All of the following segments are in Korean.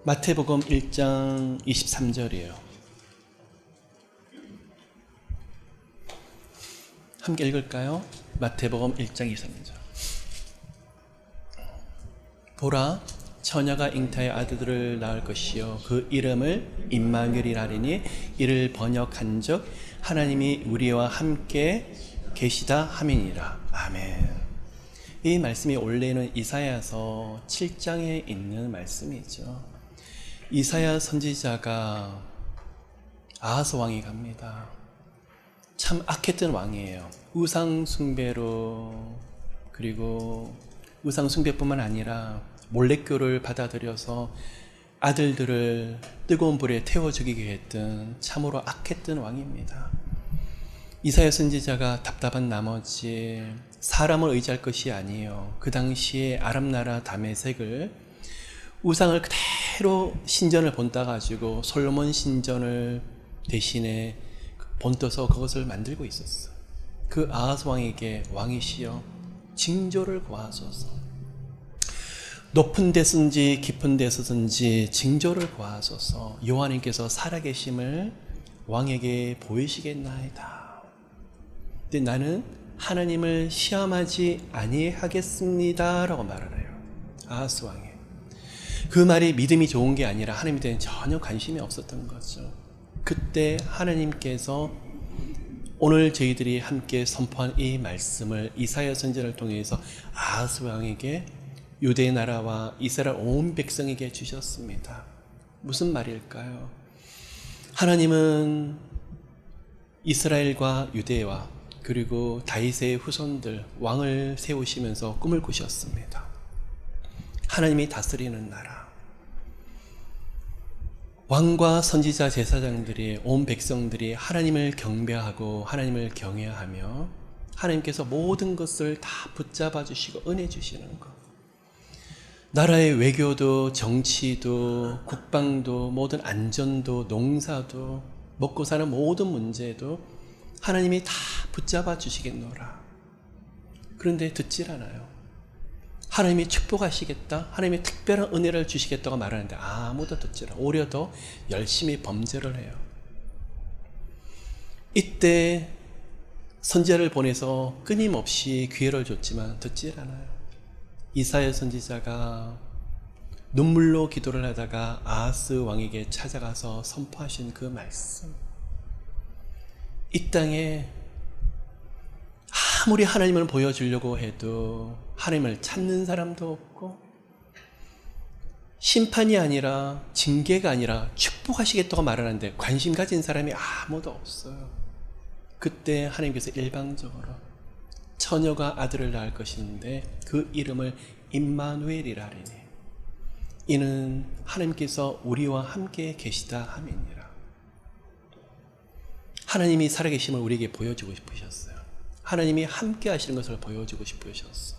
마태복음 1장 23절이에요. 함께 읽을까요? 마태복음 1장 23절. 보라, 처녀가 잉타의 아들들을 낳을 것이요 그 이름을 임마누엘이라 하리니 이를 번역한즉 하나님이 우리와 함께 계시다 함이니라. 아멘. 이 말씀이 원래는 이사야서 7장에 있는 말씀이죠. 이사야 선지자가 아하스 왕이 갑니다. 참 악했던 왕이에요. 우상 숭배로, 그리고 우상 숭배뿐만 아니라 몰래교를 받아들여서 아들들을 뜨거운 불에 태워 죽이게 했던 참으로 악했던 왕입니다. 이사야 선지자가 답답한 나머지 사람을 의지할 것이 아니에요. 그 당시에 아람 나라 다메섹을 우상을 그대로 신전을 본따 가지고 솔로몬 신전을 대신에 본떠서 그것을 만들고 있었어. 그 아하스 왕에게 왕이시여 징조를 구하소서. 높은 데서든지 깊은 데서든지 징조를 구하소서. 여호와님께서 살아계심을 왕에게 보이시겠나이다. 근데 나는 하나님을 시험하지 아니하겠습니다 라고 말을 해요. 아하스 왕이. 그 말이 믿음이 좋은 게 아니라 하나님에 대한 전혀 관심이 없었던 거죠. 그때 하나님께서 오늘 저희들이 함께 선포한 이 말씀을 이사야 선지자를 통해서 아하스 왕에게 유대 나라와 이스라엘 온 백성에게 주셨습니다. 무슨 말일까요? 하나님은 이스라엘과 유대와 그리고 다윗의 후손들 왕을 세우시면서 꿈을 꾸셨습니다. 하나님이 다스리는 나라. 왕과 선지자 제사장들이 온 백성들이 하나님을 경배하고 하나님을 경외하며 하나님께서 모든 것을 다 붙잡아 주시고 은혜 주시는 것. 나라의 외교도 정치도 국방도 모든 안전도 농사도 먹고 사는 모든 문제도 하나님이 다 붙잡아 주시겠노라. 그런데 듣질 않아요. 하나님이 축복하시겠다, 하나님이 특별한 은혜를 주시겠다고 말하는데 아무도 듣질 않아요. 오히려 더 열심히 범죄를 해요. 이때 선지자를 보내서 끊임없이 기회를 줬지만 듣질 않아요. 이사야 선지자가 눈물로 기도를 하다가 아하스 왕에게 찾아가서 선포하신 그 말씀. 이 땅에 아무리 하나님을 보여주려고 해도 하나님을 찾는 사람도 없고 심판이 아니라 징계가 아니라 축복하시겠다고 말하는데 관심 가진 사람이 아무도 없어요. 그때 하나님께서 일방적으로 처녀가 아들을 낳을 것인데 그 이름을 임마누엘이라 하리니 이는 하나님께서 우리와 함께 계시다 함이니라. 하나님이 살아계심을 우리에게 보여주고 싶으셨어요. 하나님이 함께 하시는 것을 보여주고 싶으셨어.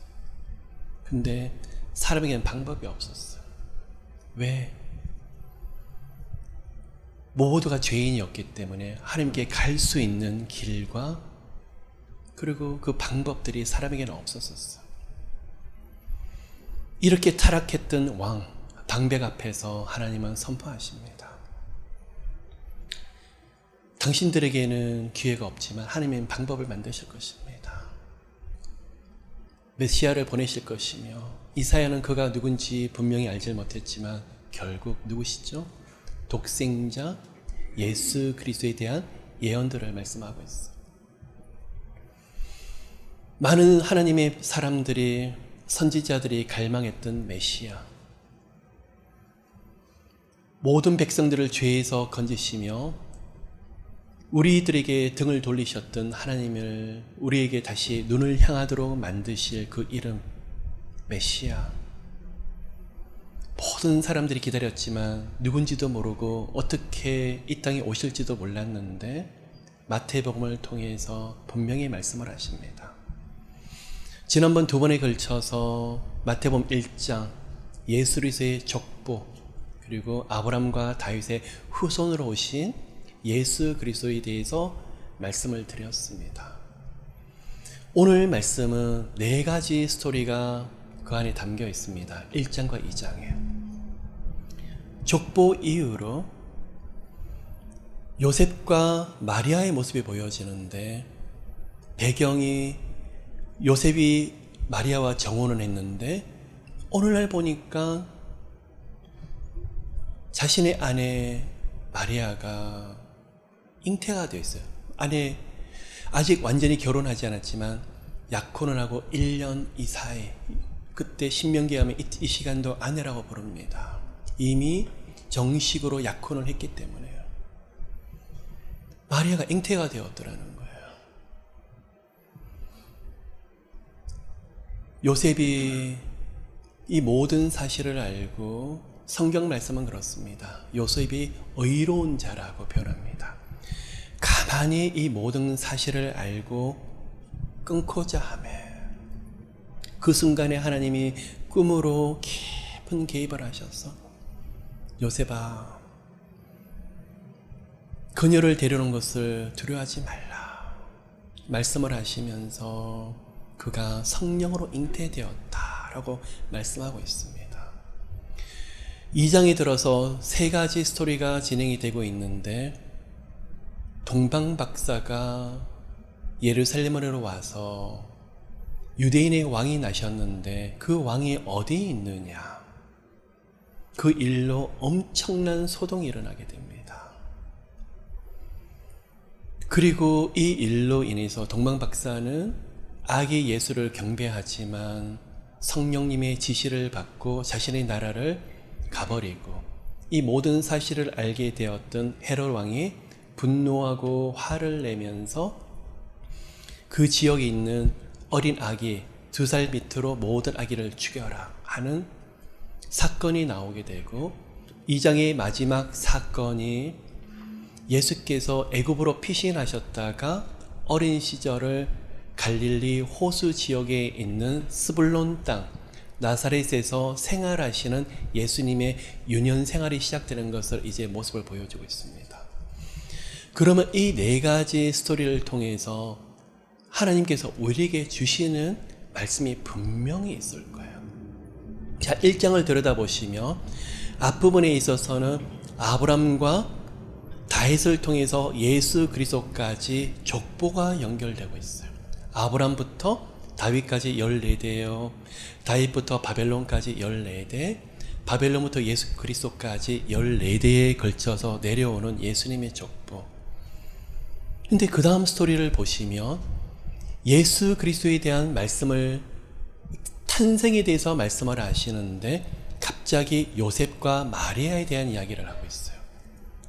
근데 사람에게는 방법이 없었어요. 왜? 모두가 죄인이었기 때문에 하나님께 갈 수 있는 길과 그리고 그 방법들이 사람에게는 없었어요. 이렇게 타락했던 왕, 방백 앞에서 하나님은 선포하십니다. 당신들에게는 기회가 없지만 하나님은 방법을 만드실 것입니다. 메시아를 보내실 것이며 이사야는 그가 누군지 분명히 알지 못했지만 결국 누구시죠? 독생자 예수 그리스도에 대한 예언들을 말씀하고 있어요. 많은 하나님의 사람들이 선지자들이 갈망했던 메시아, 모든 백성들을 죄에서 건지시며 우리들에게 등을 돌리셨던 하나님을 우리에게 다시 눈을 향하도록 만드실 그 이름 메시아. 모든 사람들이 기다렸지만 누군지도 모르고 어떻게 이 땅에 오실지도 몰랐는데 마태복음을 통해서 분명히 말씀을 하십니다. 지난번 두 번에 걸쳐서 마태복음 1장 예수 그리스도의 족보 그리고 아브라함과 다윗의 후손으로 오신 예수 그리스도에 대해서 말씀을 드렸습니다. 오늘 말씀은 네 가지 스토리가 그 안에 담겨 있습니다. 1장과 2장에. 족보 이후로 요셉과 마리아의 모습이 보여지는데, 배경이 요셉이 마리아와 정혼을 했는데 오늘날 보니까 자신의 아내 마리아가 잉태가 되어 있어요. 아내 아직 완전히 결혼하지 않았지만 약혼을 하고 1년 이사이, 그때 신명기에 하면 이 시간도 아내라고 부릅니다. 이미 정식으로 약혼을 했기 때문에요. 마리아가 잉태가 되었더라는 거예요. 요셉이 이 모든 사실을 알고, 성경 말씀은 그렇습니다. 요셉이 의로운 자라고 표현합니다. 가만히 이 모든 사실을 알고 끊고자 하매, 그 순간에 하나님이 꿈으로 깊은 개입을 하셔서, 요셉아, 그녀를 데려오는 것을 두려워하지 말라 말씀을 하시면서 그가 성령으로 잉태되었다라고 말씀하고 있습니다. 2장에 들어서 3가지 스토리가 진행이 되고 있는데, 동방 박사가 예루살렘으로 와서 유대인의 왕이 나셨는데 그 왕이 어디에 있느냐, 그 일로 엄청난 소동이 일어나게 됩니다. 그리고 이 일로 인해서 동방 박사는 아기 예수를 경배하지만 성령님의 지시를 받고 자신의 나라를 가버리고, 이 모든 사실을 알게 되었던 헤롯 왕이 분노하고 화를 내면서 그 지역에 있는 어린 아기 2살 밑으로 모든 아기를 죽여라 하는 사건이 나오게 되고, 2장의 마지막 사건이 예수께서 애굽으로 피신하셨다가 어린 시절을 갈릴리 호수 지역에 있는 스불론 땅 나사렛에서 생활하시는 예수님의 유년 생활이 시작되는 것을 이제 모습을 보여주고 있습니다. 그러면 이 4가지 스토리를 통해서 하나님께서 우리에게 주시는 말씀이 분명히 있을 거예요. 자, 1장을 들여다보시면 앞부분에 있어서는 아브람과 다윗을 통해서 예수 그리스도까지 족보가 연결되고 있어요. 아브람부터 다윗까지 14대요. 다윗부터 바벨론까지 14대, 바벨론부터 예수 그리스도까지 14대에 걸쳐서 내려오는 예수님의 족보. 근데 그 다음 스토리를 보시면 예수 그리스도에 대한 말씀을, 탄생에 대해서 말씀을 하시는데 갑자기 요셉과 마리아에 대한 이야기를 하고 있어요.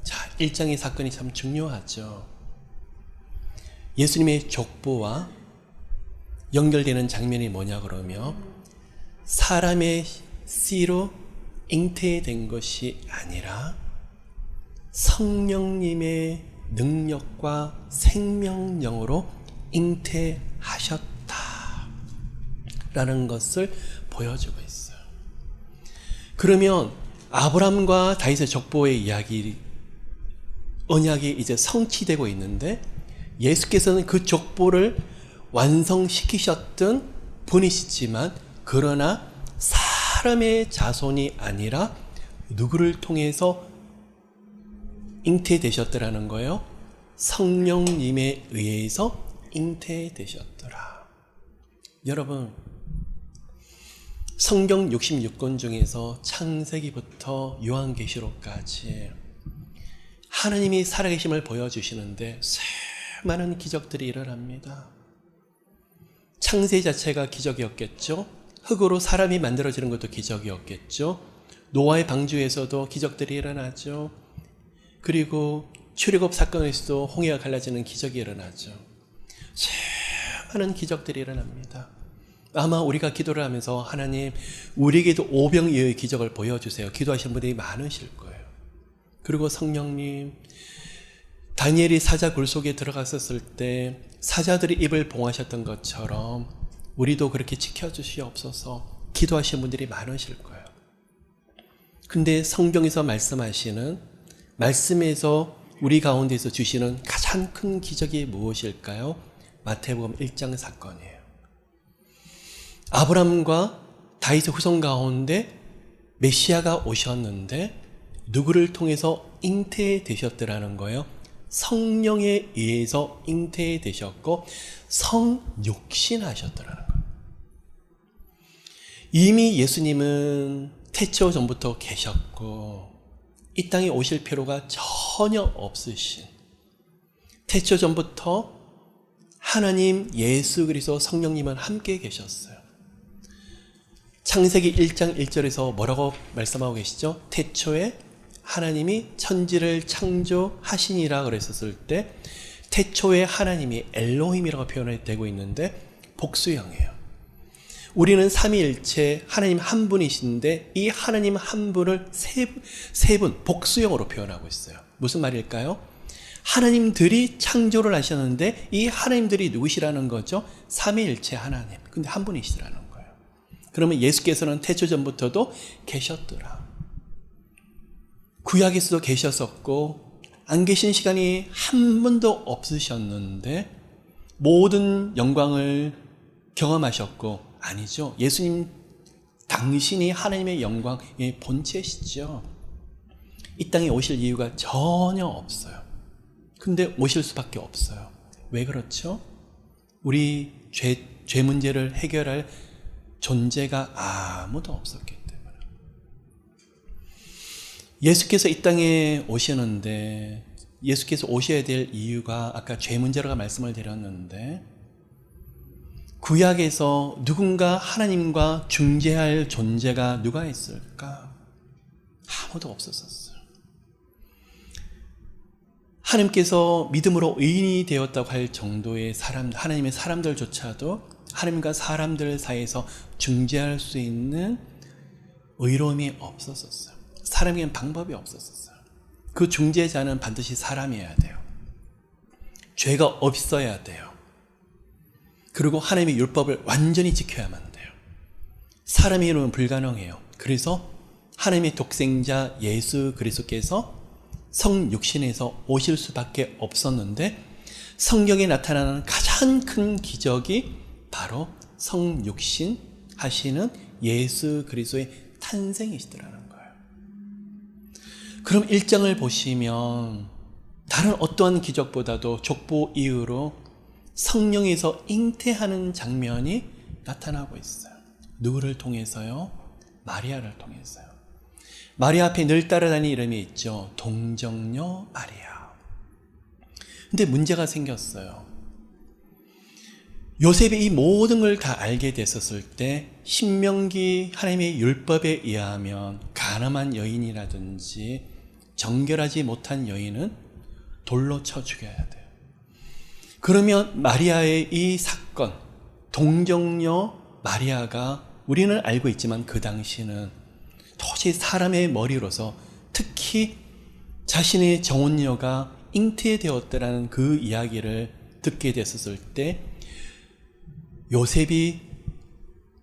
자, 1장의 사건이 참 중요하죠. 예수님의 족보와 연결되는 장면이 뭐냐 그러면, 사람의 씨로 잉태된 것이 아니라 성령님의 능력과 생명령으로 잉태하셨다라는 것을 보여주고 있어요. 그러면 아브람과 다윗의 족보의 이야기, 언약이 이제 성취되고 있는데, 예수께서는 그 족보를 완성시키셨던 분이시지만, 그러나 사람의 자손이 아니라 누구를 통해서 잉태되셨더라는 거예요? 성령님에 의해서 잉태되셨더라. 여러분, 성경 66권 중에서 창세기부터 요한계시록까지 하나님이 살아계심을 보여주시는데 수많은 기적들이 일어납니다. 창세 자체가 기적이었겠죠. 흙으로 사람이 만들어지는 것도 기적이었겠죠. 노아의 방주에서도 기적들이 일어나죠. 그리고 출애굽 사건에서도 홍해가 갈라지는 기적이 일어나죠. 수많은 기적들이 일어납니다. 아마 우리가 기도를 하면서 하나님, 우리에게도 오병이어의 기적을 보여주세요, 기도하신 분들이 많으실 거예요. 그리고 성령님, 다니엘이 사자 굴 속에 들어갔었을 때 사자들이 입을 봉하셨던 것처럼 우리도 그렇게 지켜주시옵소서 기도하시는 분들이 많으실 거예요. 근데 성경에서 말씀하시는, 말씀에서 우리 가운데서 주시는 가장 큰 기적이 무엇일까요? 마태복음 1장 사건이에요. 아브람과 다윗의 후손 가운데 메시아가 오셨는데 누구를 통해서 잉태되셨더라는 거예요? 성령에 의해서 잉태되셨고 성육신하셨더라는 거예요. 이미 예수님은 태초 전부터 계셨고 이 땅에 오실 필요가 전혀 없으신, 태초 전부터 하나님 예수 그리스도 성령님은 함께 계셨어요. 창세기 1장 1절에서 뭐라고 말씀하고 계시죠? 태초에 하나님이 천지를 창조하시니라 그랬었을 때 태초에 하나님이 엘로힘이라고 표현되고 있는데 복수형이에요. 우리는 삼위일체 하나님 한 분이신데 이 하나님 한 분을 세 분 복수형으로 표현하고 있어요. 무슨 말일까요? 하나님들이 창조를 하셨는데 이 하나님들이 누구시라는 거죠? 삼위일체 하나님. 근데 한 분이시라는 거예요. 그러면 예수께서는 태초 전부터도 계셨더라. 구약에서도 계셨었고 안 계신 시간이 한 번도 없으셨는데 모든 영광을 경험하셨고, 아니죠. 예수님 당신이 하나님의 영광의 본체시죠. 이 땅에 오실 이유가 전혀 없어요. 근데 오실 수밖에 없어요. 왜 그렇죠? 우리 죄 문제를 해결할 존재가 아무도 없었기 때문에. 예수께서 이 땅에 오시는데 예수께서 오셔야 될 이유가 아까 죄 문제라고 말씀을 드렸는데 구약에서 누군가 하나님과 중재할 존재가 누가 있을까? 아무도 없었어요. 하나님께서 믿음으로 의인이 되었다고 할 정도의 하나님의 사람들조차도 하나님과 사람들 사이에서 중재할 수 있는 의로움이 없었어요. 사람에게는 방법이 없었어요. 그 중재자는 반드시 사람이어야 돼요. 죄가 없어야 돼요. 그리고 하나님의 율법을 완전히 지켜야만 돼요. 사람의 이름은 불가능해요. 그래서 하나님의 독생자 예수 그리스도께서 성육신에서 오실 수밖에 없었는데 성경에 나타나는 가장 큰 기적이 바로 성육신 하시는 예수 그리스도의 탄생이시더라는 거예요. 그럼 1장을 보시면 다른 어떠한 기적보다도 족보 이후로 성령에서 잉태하는 장면이 나타나고 있어요. 누구를 통해서요? 마리아를 통해서요. 마리아 앞에 늘 따라다니는 이름이 있죠. 동정녀 마리아. 근데 문제가 생겼어요. 요셉이 이 모든 걸 다 알게 됐었을 때 신명기 하나님의 율법에 의하면 가늠한 여인이라든지 정결하지 못한 여인은 돌로 쳐 죽여야 돼요. 그러면 마리아의 이 사건, 동정녀 마리아가 우리는 알고 있지만 그 당시는 도저히 사람의 머리로서 특히 자신의 정혼녀가 잉태되었다라는 그 이야기를 듣게 됐었을 때 요셉이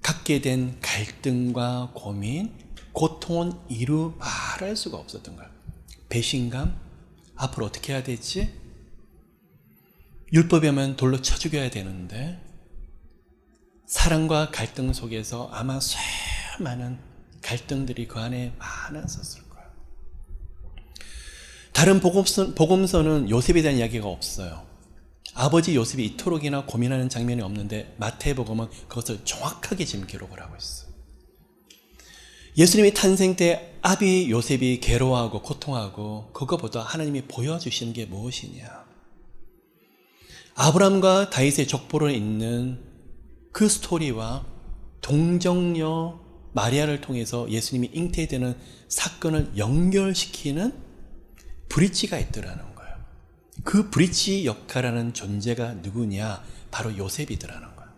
갖게 된 갈등과 고민, 고통은 이루 말할 수가 없었던 거예요. 배신감, 앞으로 어떻게 해야 되지? 율법에 하면 돌로 쳐 죽여야 되는데 사랑과 갈등 속에서 아마 수많은 갈등들이 그 안에 많았었을 거예요. 다른 복음서는 요셉에 대한 이야기가 없어요. 아버지 요셉이 이토록이나 고민하는 장면이 없는데 마태복음은 그것을 정확하게 지금 기록을 하고 있어요. 예수님의 탄생 때 아비 요셉이 괴로워하고 고통하고 그것보다 하나님이 보여주시는 게 무엇이냐? 아브라함과 다윗의 족보로 있는 그 스토리와 동정녀 마리아를 통해서 예수님이 잉태되는 사건을 연결시키는 브릿지가 있더라는 거예요. 그 브릿지 역할하는 존재가 누구냐? 바로 요셉이더라는 거예요.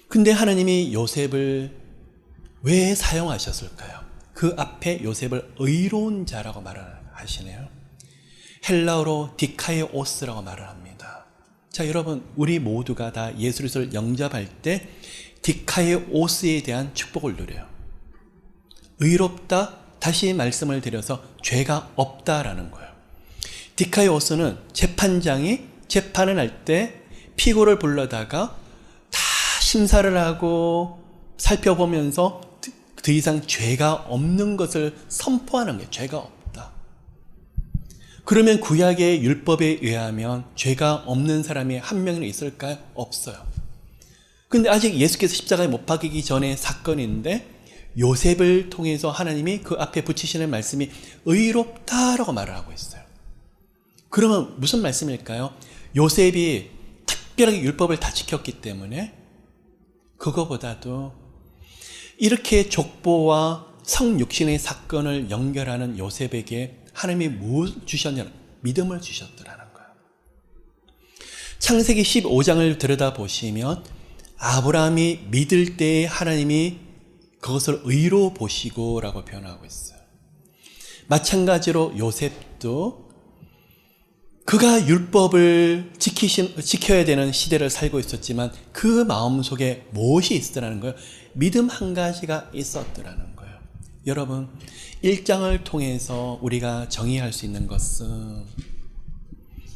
근데 하나님이 요셉을 왜 사용하셨을까요? 그 앞에 요셉을 의로운 자라고 말하시네요. 헬라어로 디카이오스라고 말을 합니다. 자, 여러분, 우리 모두가 다 예수 그리스도를 영접할 때 디카이오스에 대한 축복을 누려요. 의롭다, 다시 말씀을 드려서 죄가 없다라는 거예요. 디카이오스는 재판장이 재판을 할 때 피고를 불러다가 다 심사를 하고 살펴보면서 더 이상 죄가 없는 것을 선포하는 거예요. 죄가 없다. 그러면 구약의 율법에 의하면 죄가 없는 사람이 한 명이나 있을까요? 없어요. 근데 아직 예수께서 십자가에 못 박히기 전에 사건인데 요셉을 통해서 하나님이 그 앞에 붙이시는 말씀이 의롭다라고 말을 하고 있어요. 그러면 무슨 말씀일까요? 요셉이 특별하게 율법을 다 지켰기 때문에 그거보다도 이렇게 족보와 성육신의 사건을 연결하는 요셉에게 하나님이 무엇을 주셨냐면 믿음을 주셨더라는 거예요. 창세기 15장을 들여다보시면 아브라함이 믿을 때에 하나님이 그것을 의로 보시고 라고 표현하고 있어요. 마찬가지로 요셉도 그가 율법을 지켜야 되는 시대를 살고 있었지만 그 마음속에 무엇이 있었더라는 거예요? 믿음 한 가지가 있었더라는 거예요. 여러분, 1장을 통해서 우리가 정의할 수 있는 것은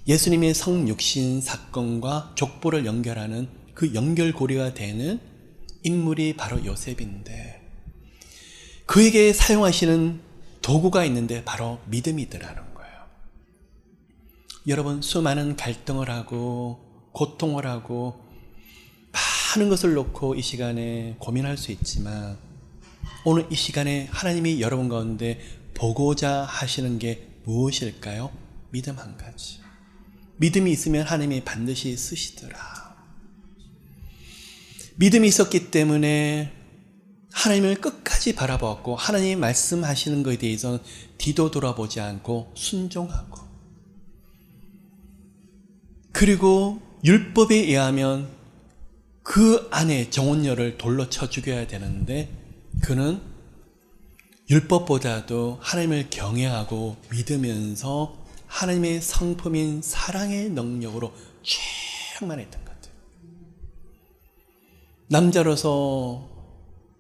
예수님의 성육신 사건과 족보를 연결하는 그 연결고리가 되는 인물이 바로 요셉인데 그에게 사용하시는 도구가 있는데 바로 믿음이더라는 거예요. 여러분, 수많은 갈등을 하고 고통을 하고 많은 것을 놓고 이 시간에 고민할 수 있지만 오늘 이 시간에 하나님이 여러분 가운데 보고자 하시는 게 무엇일까요? 믿음 한 가지. 믿음이 있으면 하나님이 반드시 쓰시더라. 믿음이 있었기 때문에 하나님을 끝까지 바라보았고 하나님이 말씀하시는 것에 대해서는 뒤도 돌아보지 않고 순종하고 그리고 율법에 의하면 그 안에 정혼녀를 돌로 쳐 죽여야 되는데 그는 율법보다도 하나님을 경외하고 믿으면서 하나님의 성품인 사랑의 능력으로 충만했던 것 같아요. 남자로서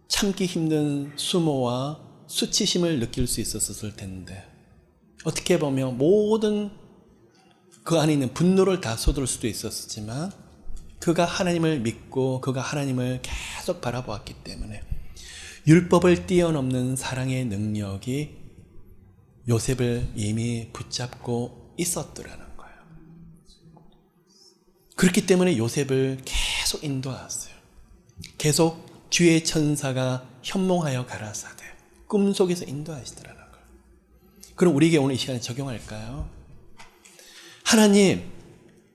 참기 힘든 수모와 수치심을 느낄 수 있었을 텐데 어떻게 보면 모든 그 안에 있는 분노를 다 쏟을 수도 있었지만 그가 하나님을 믿고 그가 하나님을 계속 바라보았기 때문에 율법을 뛰어넘는 사랑의 능력이 요셉을 이미 붙잡고 있었더라는 거예요. 그렇기 때문에 요셉을 계속 인도하였어요. 계속 주의 천사가 현몽하여 가라사대 꿈속에서 인도하시더라는 거예요. 그럼 우리에게 오늘 이 시간에 적용할까요? 하나님,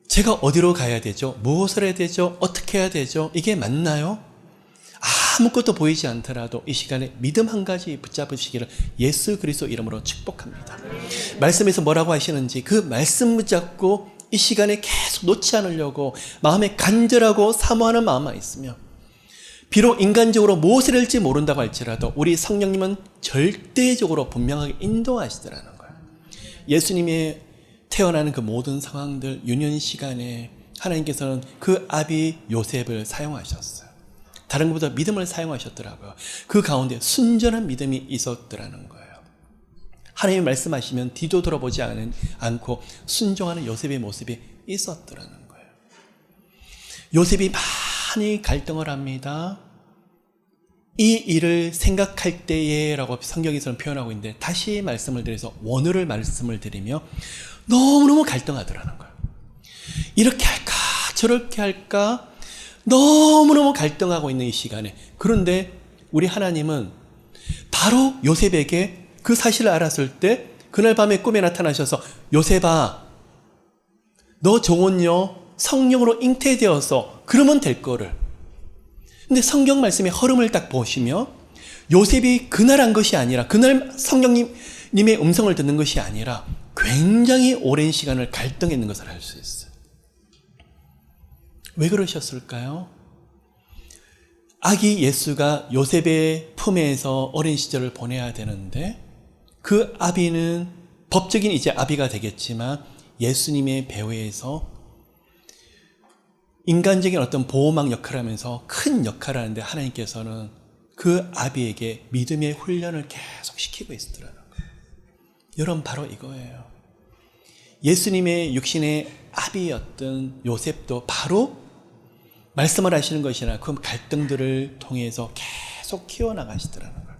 제가 어디로 가야 되죠? 무엇을 해야 되죠? 어떻게 해야 되죠? 이게 맞나요? 아무것도 보이지 않더라도 이 시간에 믿음 한 가지 붙잡으시기를 예수 그리스도 이름으로 축복합니다. 말씀에서 뭐라고 하시는지 그 말씀 붙잡고 이 시간에 계속 놓지 않으려고 마음에 간절하고 사모하는 마음만 있으며 비록 인간적으로 무엇을 할지 모른다고 할지라도 우리 성령님은 절대적으로 분명하게 인도하시더라는 거예요. 예수님의 태어나는 그 모든 상황들 유년 시간에 하나님께서는 그 아비 요셉을 사용하셨어요. 다른 것보다 믿음을 사용하셨더라고요. 그 가운데 순전한 믿음이 있었더라는 거예요. 하나님이 말씀하시면 뒤도 돌아보지 않고 순종하는 요셉의 모습이 있었더라는 거예요. 요셉이 많이 갈등을 합니다. 이 일을 생각할 때에 라고 성경에서는 표현하고 있는데 다시 말씀을 드려서 원어를 말씀을 드리며 너무너무 갈등하더라는 거예요. 이렇게 할까 저렇게 할까 너무너무 갈등하고 있는 이 시간에 그런데 우리 하나님은 바로 요셉에게 그 사실을 알았을 때 그날 밤에 꿈에 나타나셔서 요셉아 너 정혼녀 성령으로 잉태되어서 그러면 될 거를 근데 성경 말씀의 흐름을 딱 보시며 요셉이 그날 한 것이 아니라 그날 성령님의 음성을 듣는 것이 아니라 굉장히 오랜 시간을 갈등했는 것을 알 수 있어요. 왜 그러셨을까요? 아기 예수가 요셉의 품에서 어린 시절을 보내야 되는데 그 아비는 법적인 이제 아비가 되겠지만 예수님의 배후에서 인간적인 어떤 보호막 역할을 하면서 큰 역할을 하는데 하나님께서는 그 아비에게 믿음의 훈련을 계속 시키고 있었더라는 거예요. 여러분 바로 이거예요. 예수님의 육신의 아비였던 요셉도 바로 말씀을 하시는 것이나 그 갈등들을 통해서 계속 키워나가시더라는 거예요.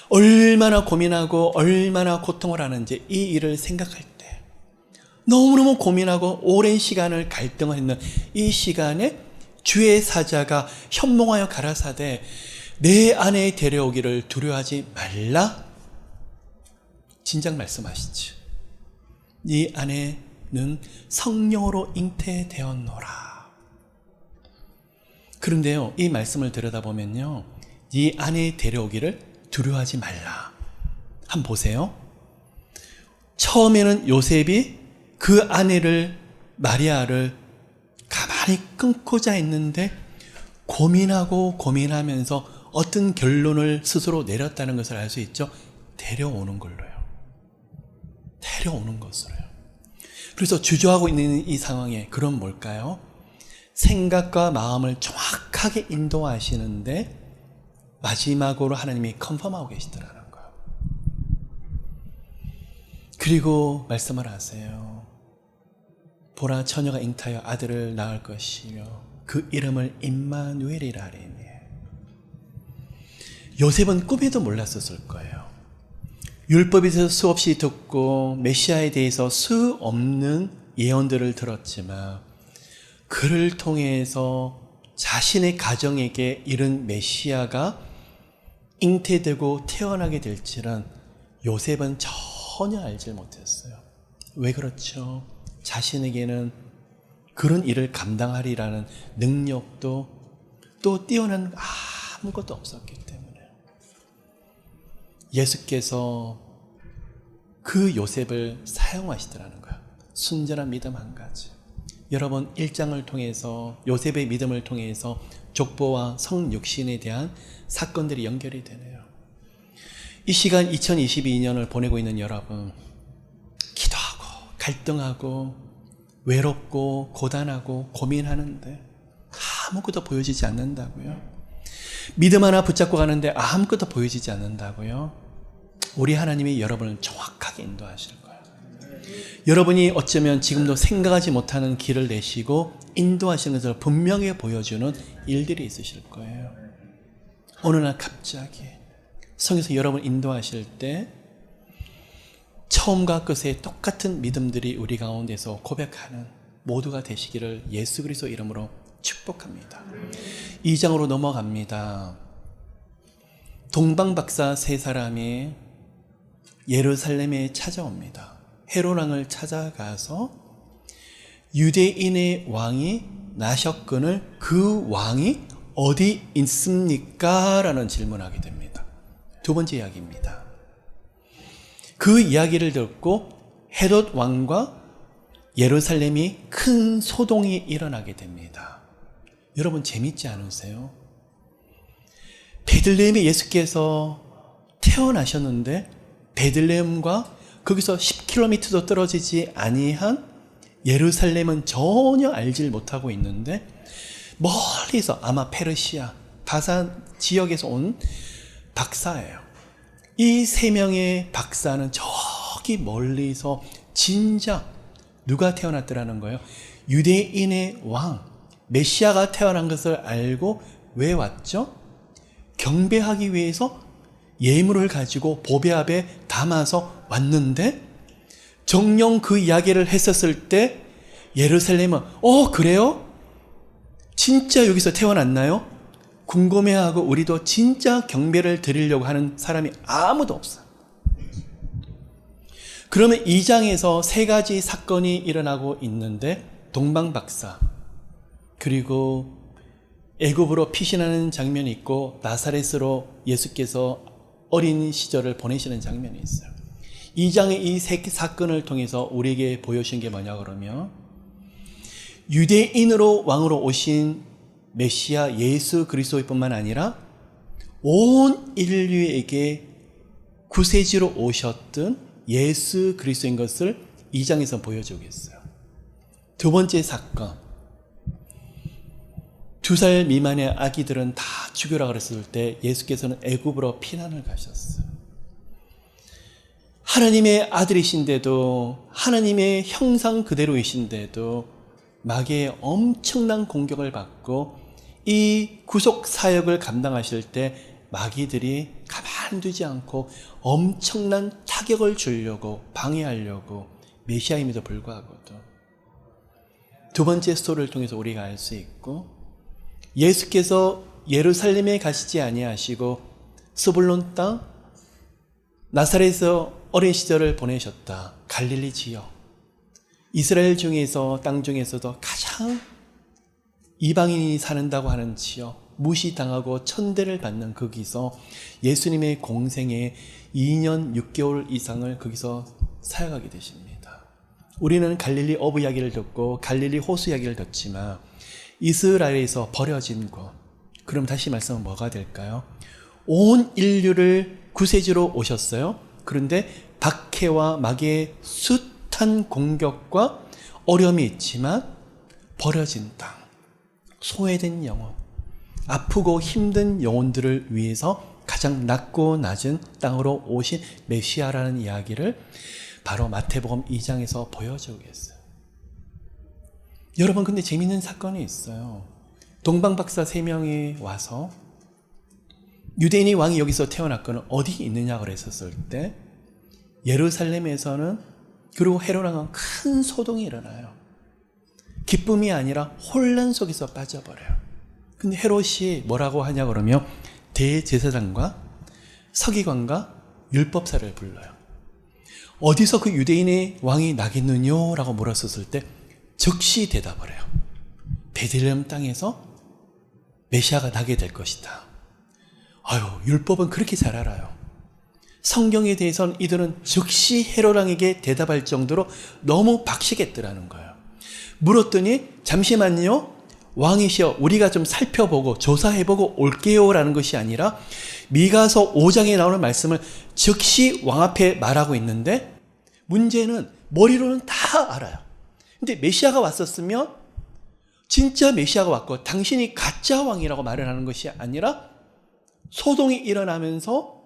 얼마나 고민하고 얼마나 고통을 하는지 이 일을 생각할 때 너무너무 고민하고 오랜 시간을 갈등을 했는 이 시간에 주의 사자가 현몽하여 가라사대 내 안에 데려오기를 두려워하지 말라. 진작 말씀하시죠. 네 안에는 성령으로 잉태되었노라. 그런데요, 이 말씀을 들여다보면요, 네 안에 데려오기를 두려워하지 말라. 한번 보세요. 처음에는 요셉이 그 아내를 마리아를 가만히 끊고자 했는데 고민하고 고민하면서 어떤 결론을 스스로 내렸다는 것을 알 수 있죠. 데려오는 걸로요. 데려오는 것으로요. 그래서 주저하고 있는 이 상황에 그럼 뭘까요? 생각과 마음을 정확하게 인도하시는데 마지막으로 하나님이 컨펌하고 계시더라는 거예요. 그리고 말씀을 하세요. 보라 처녀가 잉타하여 아들을 낳을 것이며 그 이름을 임마누엘이라 하리니. 요셉은 꿈에도 몰랐었을 거예요. 율법에 대해서 수없이 듣고 메시아에 대해서 수 없는 예언들을 들었지만 그를 통해서 자신의 가정에게 이른 메시아가 잉태되고 태어나게 될지는 요셉은 전혀 알지 못했어요. 왜 그렇죠? 자신에게는 그런 일을 감당하리라는 능력도 또 뛰어난 아무것도 없었기 때문에 예수께서 그 요셉을 사용하시더라는 거예요. 순전한 믿음 한 가지. 여러분 1장을 통해서 요셉의 믿음을 통해서 족보와 성육신에 대한 사건들이 연결이 되네요. 이 시간 2022년을 보내고 있는 여러분, 기도하고 갈등하고 외롭고 고단하고 고민하는데 아무것도 보여지지 않는다고요? 믿음 하나 붙잡고 가는데 아무것도 보여지지 않는다고요? 우리 하나님이 여러분을 정확하게 인도하실 거예요. 여러분이 어쩌면 지금도 생각하지 못하는 길을 내시고 인도하시는 것을 분명히 보여주는 일들이 있으실 거예요. 어느 날 갑자기 성에서 여러분 인도하실 때 처음과 끝의 똑같은 믿음들이 우리 가운데서 고백하는 모두가 되시기를 예수 그리스도 이름으로 축복합니다. 2장으로 넘어갑니다. 동방박사 세 사람이 예루살렘에 찾아옵니다. 헤롯 왕을 찾아가서 유대인의 왕이 나셨거늘 그 왕이 어디 있습니까? 라는 질문하게 됩니다. 두 번째 이야기입니다. 그 이야기를 듣고 헤롯 왕과 예루살렘이 큰 소동이 일어나게 됩니다. 여러분 재밌지 않으세요? 베들레헴에 예수께서 태어나셨는데 베들레헴과 거기서 10km도 떨어지지 아니한 예루살렘은 전혀 알질 못하고 있는데 멀리서 아마 페르시아, 바산 지역에서 온 박사예요. 이 세 명의 박사는 저기 멀리서 진작 누가 태어났더라는 거예요? 유대인의 왕, 메시아가 태어난 것을 알고 왜 왔죠? 경배하기 위해서 예물을 가지고 보배 앞에 담아서 왔는데 정녕 그 이야기를 했었을 때 예루살렘은 그래요? 진짜 여기서 태어났나요? 궁금해하고 우리도 진짜 경배를 드리려고 하는 사람이 아무도 없어요. 그러면 2장에서 세 가지 사건이 일어나고 있는데 동방박사 그리고 애굽으로 피신하는 장면이 있고 나사렛으로 예수께서 어린 시절을 보내시는 장면이 있어요. 2장의 이 세 사건을 통해서 우리에게 보여주신 게 뭐냐 그러면 유대인으로 왕으로 오신 메시아 예수 그리스도뿐만 아니라 온 인류에게 구세주로 오셨던 예수 그리스도인 것을 2장에서 보여주고 있어요. 두 번째 사건, 2살 미만의 아기들은 다 죽여라 그랬을 때 예수께서는 애굽으로 피난을 가셨어요. 하나님의 아들이신데도 하나님의 형상 그대로이신데도 마귀의 엄청난 공격을 받고 이 구속 사역을 감당하실 때 마귀들이 가만히 가만두지 않고 엄청난 타격을 주려고 방해하려고 메시아임에도 불구하거든. 두 번째 스토리를 통해서 우리가 알 수 있고, 예수께서 예루살렘에 가시지 아니하시고 스불론 땅 나사렛에서 어린 시절을 보내셨다. 갈릴리 지역, 이스라엘 중에서 땅 중에서도 가장 이방인이 사는다고 하는 지역, 무시당하고 천대를 받는 거기서 예수님의 공생에 2년 6개월 이상을 거기서 사역하게 되십니다. 우리는 갈릴리 어부 이야기를 듣고 갈릴리 호수 이야기를 듣지만 이스라엘에서 버려진 곳, 그럼 다시 말씀은 뭐가 될까요? 온 인류를 구세주로 오셨어요. 그런데 박해와 마귀의 숱한 공격과 어려움이 있지만 버려진 땅, 소외된 영혼, 아프고 힘든 영혼들을 위해서 가장 낮고 낮은 땅으로 오신 메시아라는 이야기를 바로 마태복음 2장에서 보여주고 있어요. 여러분, 근데 재밌는 사건이 있어요. 동방박사 3명이 와서 유대인이 왕이 여기서 태어났거는 어디 있느냐 그랬었을 때 예루살렘에서는, 그리고 헤롯왕은 큰 소동이 일어나요. 기쁨이 아니라 혼란 속에서 빠져버려요. 근데 헤롯이 뭐라고 하냐 그러면 대제사장과 서기관과 율법사를 불러요. 어디서 그 유대인의 왕이 나겠느냐 라고 물었었을 때 즉시 대답을 해요. 베들레헴 땅에서 메시아가 나게 될 것이다. 아유, 율법은 그렇게 잘 알아요. 성경에 대해서는 이들은 즉시 헤롯왕에게 대답할 정도로 너무 박식했더라는 거예요. 물었더니 잠시만요, 왕이시여, 우리가 좀 살펴보고 조사해보고 올게요 라는 것이 아니라 미가서 5장에 나오는 말씀을 즉시 왕 앞에 말하고 있는데, 문제는 머리로는 다 알아요. 근데 메시아가 왔었으면 진짜 메시아가 왔고 당신이 가짜 왕이라고 말을 하는 것이 아니라 소동이 일어나면서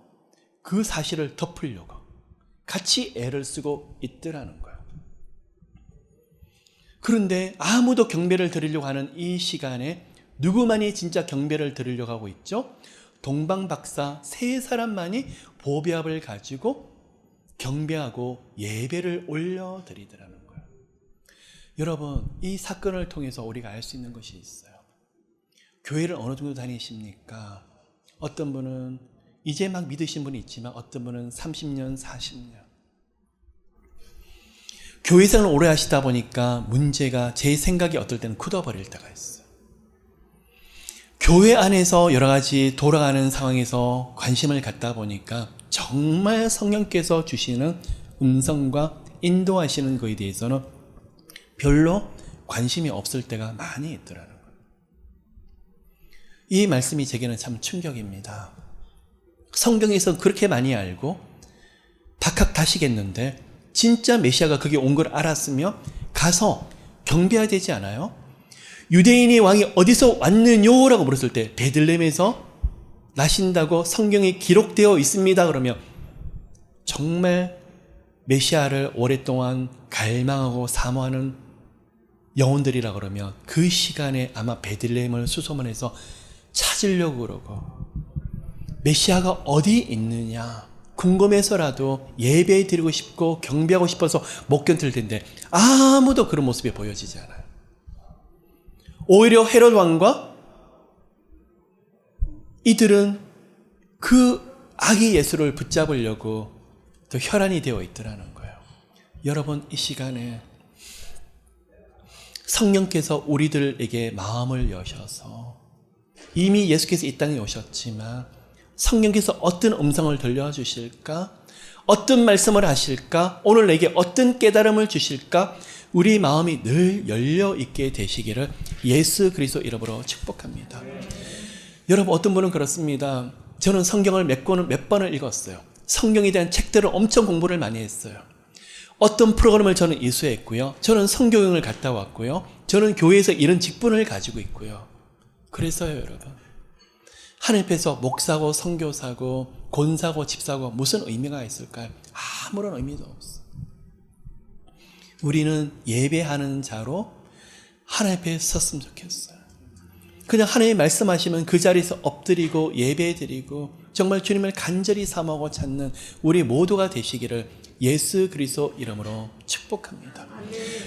그 사실을 덮으려고 같이 애를 쓰고 있더라는 거예요. 그런데 아무도 경배를 드리려고 하는 이 시간에 누구만이 진짜 경배를 드리려고 하고 있죠? 동방박사 3사람만이 보배압을 가지고 경배하고 예배를 올려드리더라는 거예요. 여러분, 이 사건을 통해서 우리가 알 수 있는 것이 있어요. 교회를 어느 정도 다니십니까? 어떤 분은 이제 막 믿으신 분이 있지만 어떤 분은 30년, 40년. 교회 생활을 오래 하시다 보니까 문제가 제 생각이 어떨 때는 굳어버릴 때가 있어요. 교회 안에서 여러 가지 돌아가는 상황에서 관심을 갖다 보니까 정말 성령께서 주시는 음성과 인도하시는 것에 대해서는 별로 관심이 없을 때가 많이 있더라는 거예요. 이 말씀이 제게는 참 충격입니다. 성경에서 그렇게 많이 알고 박학다식했는데 진짜 메시아가 거기 온 걸 알았으면 가서 경배해야 되지 않아요? 유대인의 왕이 어디서 왔느냐라고 물었을 때 베들레헴에서 나신다고 성경에 기록되어 있습니다. 그러면 정말 메시아를 오랫동안 갈망하고 사모하는 영혼들이라 그러면 그 시간에 아마 베들레헴을 수소문해서 찾으려고 그러고, 메시아가 어디 있느냐 궁금해서라도 예배 드리고 싶고 경배하고 싶어서 못 견딜 텐데 아무도 그런 모습이 보여지지 않아요. 오히려 헤롯 왕과 이들은 그 아기 예수를 붙잡으려고 더 혈안이 되어 있더라는 거예요. 여러분, 이 시간에 성령께서 우리들에게 마음을 여셔서, 이미 예수께서 이 땅에 오셨지만 성령께서 어떤 음성을 들려주실까? 어떤 말씀을 하실까? 오늘 내게 어떤 깨달음을 주실까? 우리 마음이 늘 열려있게 되시기를 예수 그리스도 이름으로 축복합니다. 여러분, 어떤 분은 그렇습니다. 저는 성경을 몇 번을 읽었어요. 성경에 대한 책들을 엄청 공부를 많이 했어요. 어떤 프로그램을 저는 이수했고요. 저는 성교육을 갔다 왔고요. 저는 교회에서 이런 직분을 가지고 있고요. 그래서요, 여러분, 하나님 앞에서 목사고 선교사고 권사고 집사고 무슨 의미가 있을까요? 아무런 의미도 없어. 우리는 예배하는 자로 하나님 앞에 섰으면 좋겠어요. 그냥 하나님 말씀하시면 그 자리에서 엎드리고 예배드리고 정말 주님을 간절히 사모하고 찾는 우리 모두가 되시기를 예수 그리스도 이름으로 축복합니다.